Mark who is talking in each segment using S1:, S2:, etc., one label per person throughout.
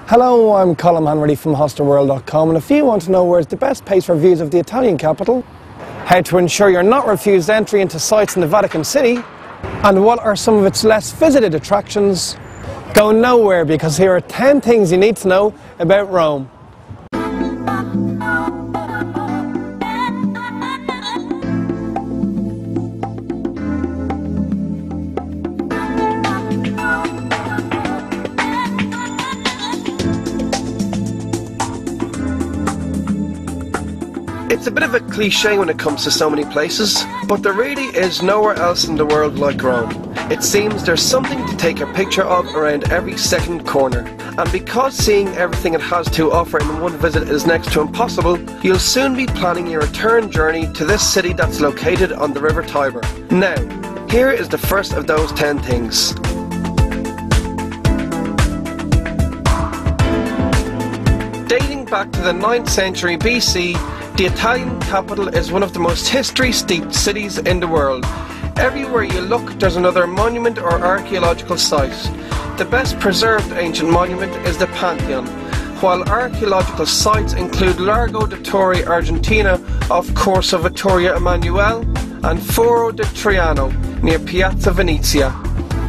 S1: Hello, I'm Colin Hanworthy from hostelworld.com, and if you want to know where's the best place for views of the Italian capital, how to ensure you're not refused entry into sites in the Vatican City, and what are some of its less visited attractions, go nowhere, because here are 10 things you need to know about Rome.
S2: It's a bit of a cliche when it comes to so many places, but there really is nowhere else in the world like Rome. It seems there's something to take a picture of around every second corner. And because seeing everything it has to offer in one visit is next to impossible, you'll soon be planning your return journey to this city that's located on the River Tiber. Now, here is the first of those 10 things. Dating back to the 9th century BC, the Italian capital is one of the most history-steeped cities in the world. Everywhere you look, there's another monument or archaeological site. The best preserved ancient monument is the Pantheon, while archaeological sites include Largo de Torre Argentina off Corso Vittorio Emanuele and Foro di Traiano near Piazza Venezia.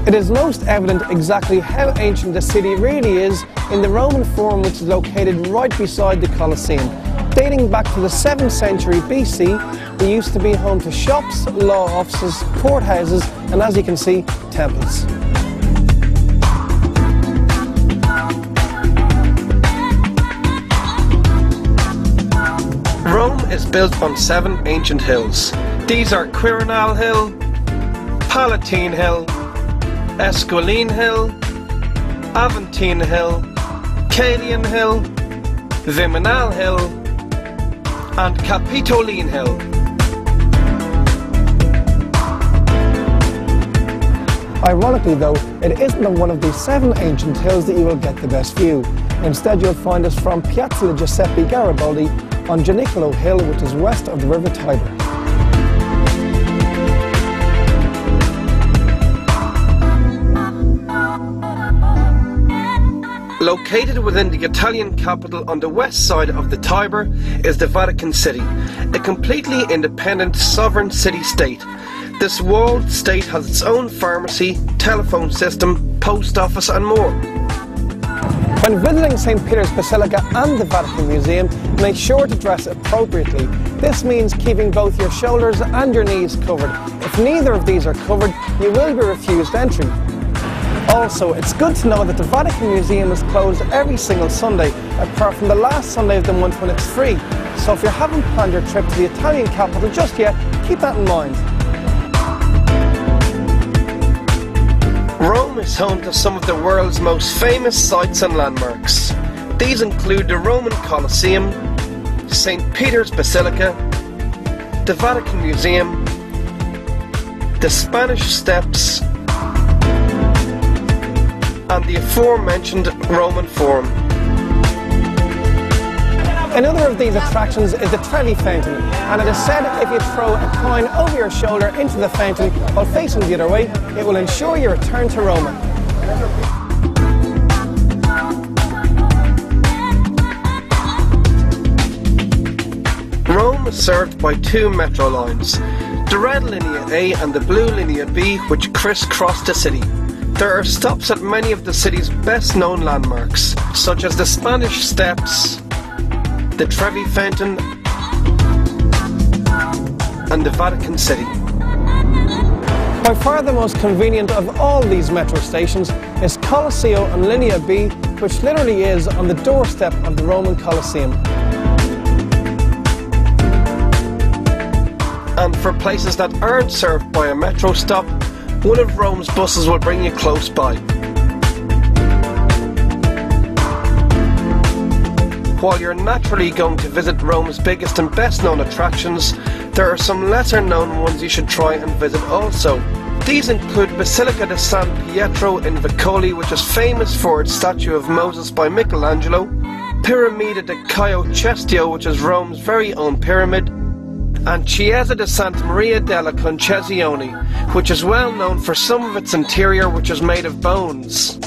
S1: It is most evident exactly how ancient the city really is in the Roman Forum, which is located right beside the Colosseum. Dating back to the 7th century BC, they used to be home to shops, law offices, courthouses, and as you can see, temples.
S2: Rome is built on 7 ancient hills. These are Quirinal Hill, Palatine Hill, Esquiline Hill, Aventine Hill, Caelian Hill, Viminal Hill, and Capitoline Hill.
S1: Ironically though, it isn't on one of these 7 ancient hills that you will get the best view. Instead you'll find us from Piazza Giuseppe Garibaldi on Janicolo Hill, which is west of the River Tiber.
S2: Located within the Italian capital on the west side of the Tiber is the Vatican City, a completely independent sovereign city-state. This walled state has its own pharmacy, telephone system, post office and more.
S1: When visiting St. Peter's Basilica and the Vatican Museum, make sure to dress appropriately. This means keeping both your shoulders and your knees covered. If neither of these are covered, you will be refused entry. Also, it's good to know that the Vatican Museum is closed every single Sunday, apart from the last Sunday of the month when it's free. So if you haven't planned your trip to the Italian capital just yet, keep that in mind.
S2: Rome is home to some of the world's most famous sites and landmarks. These include the Roman Colosseum, St. Peter's Basilica, the Vatican Museum, the Spanish Steps, and the aforementioned Roman Forum.
S1: Another of these attractions is the Trevi Fountain, and it is said if you throw a coin over your shoulder into the fountain while facing the other way, it will ensure your return to Rome.
S2: Rome is served by 2 metro lines, the red Linea A and the blue Linea B, which crisscross the city. There are stops at many of the city's best-known landmarks, such as the Spanish Steps, the Trevi Fountain, and the Vatican City.
S1: By far the most convenient of all these metro stations is Colosseo on Linea B, which literally is on the doorstep of the Roman Colosseum.
S2: And for places that aren't served by a metro stop, one of Rome's buses will bring you close by. While you're naturally going to visit Rome's biggest and best known attractions, there are some lesser known ones you should try and visit also. These include Basilica di San Pietro in Vicoli, which is famous for its statue of Moses by Michelangelo, Piramide di Caio Cestio, which is Rome's very own pyramid, and Chiesa di Santa Maria della Concesione, which is well known for some of its interior which is made of bones.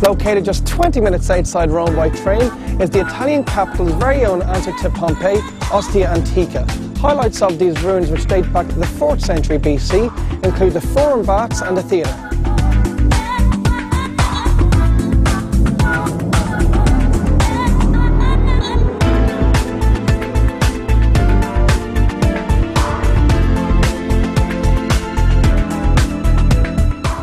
S1: Located just 20 minutes outside Rome by train is the Italian capital's very own answer to Pompeii, Ostia Antica. Highlights of these ruins, which date back to the 4th century BC, include the Forum Baths and the theatre.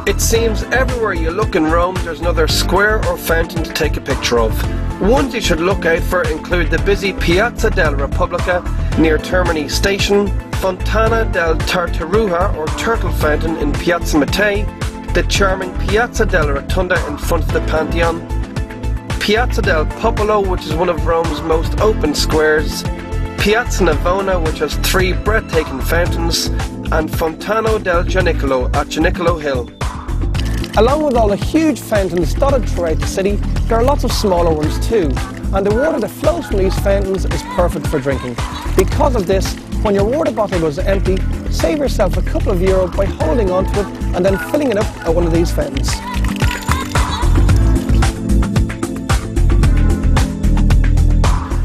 S2: It seems everywhere you look in Rome there's another square or fountain to take a picture of. Ones you should look out for include the busy Piazza della Repubblica near Termini Station, Fontana del Tartaruga or Turtle Fountain in Piazza Mattei, the charming Piazza della Rotunda in front of the Pantheon, Piazza del Popolo, which is one of Rome's most open squares, Piazza Navona, which has 3 breathtaking fountains, and Fontano del Gianicolo at Gianicolo Hill.
S1: Along with all the huge fountains dotted throughout the city, there are lots of smaller ones too, and the water that flows from these fountains is perfect for drinking. Because of this, when your water bottle goes empty, save yourself a couple of euro by holding onto it and then filling it up at one of these fountains.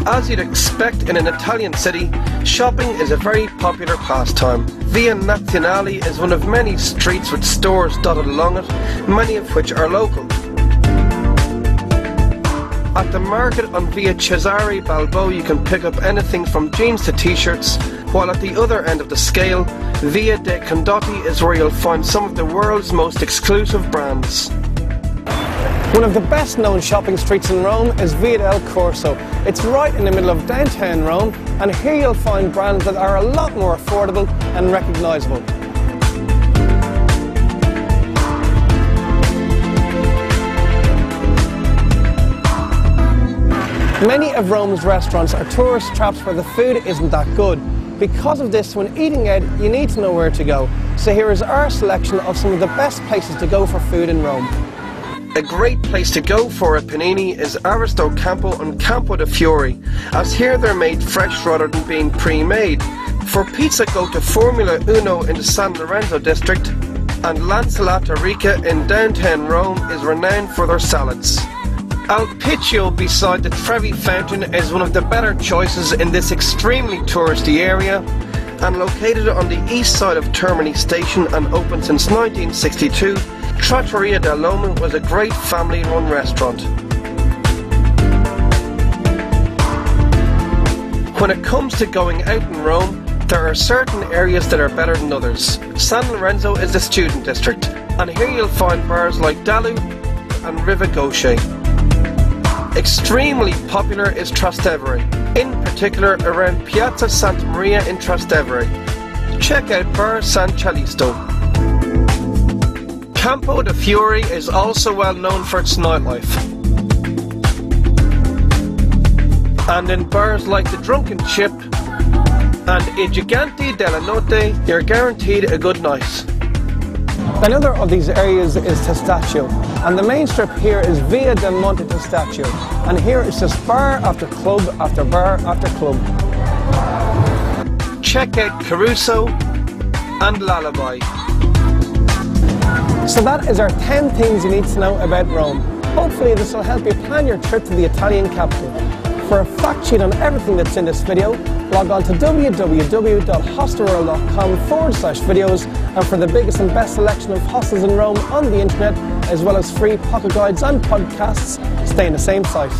S2: As you'd expect in an Italian city, shopping is a very popular pastime. Via Nazionale is one of many streets with stores dotted along it, many of which are local. At the market on Via Cesare Balbo you can pick up anything from jeans to t-shirts, while at the other end of the scale, Via dei Condotti is where you'll find some of the world's most exclusive brands.
S1: One of the best known shopping streets in Rome is Via del Corso. It's right in the middle of downtown Rome, and here you'll find brands that are a lot more affordable and recognisable. Many of Rome's restaurants are tourist traps where the food isn't that good. Because of this, when eating out, you need to know where to go. So here is our selection of some of the best places to go for food in Rome.
S2: A great place to go for a panini is Aristo Campo and Campo de Fiori, as here they're made fresh rather than being pre-made. For pizza, go to Formula Uno in the San Lorenzo district, and L'Insalata Rica in downtown Rome is renowned for their salads. Al Picchio beside the Trevi Fountain is one of the better choices in this extremely touristy area, and located on the east side of Termini Station and open since 1962, Trattoria dell'Uomo was a great family-run restaurant. When it comes to going out in Rome, there are certain areas that are better than others. San Lorenzo is the student district, and here you'll find bars like Dalu and Riva Gauche. Extremely popular is Trastevere, in particular around Piazza Santa Maria in Trastevere. Check out Bar San Calisto. Campo de Fiori is also well known for its nightlife. And in bars like the Drunken Chip and I Giganti della Notte, you're guaranteed a good night.
S1: Another of these areas is Testaccio, and the main strip here is Via del Monte Testaccio, and here it's just bar after club after bar after club.
S2: Check out Caruso and Lullaby.
S1: So that is our 10 things you need to know about Rome. Hopefully this will help you plan your trip to the Italian capital. For a fact sheet on everything that's in this video, log on to www.hostelworld.com/videos, and for the biggest and best selection of hostels in Rome on the internet, as well as free pocket guides and podcasts, stay in the same site.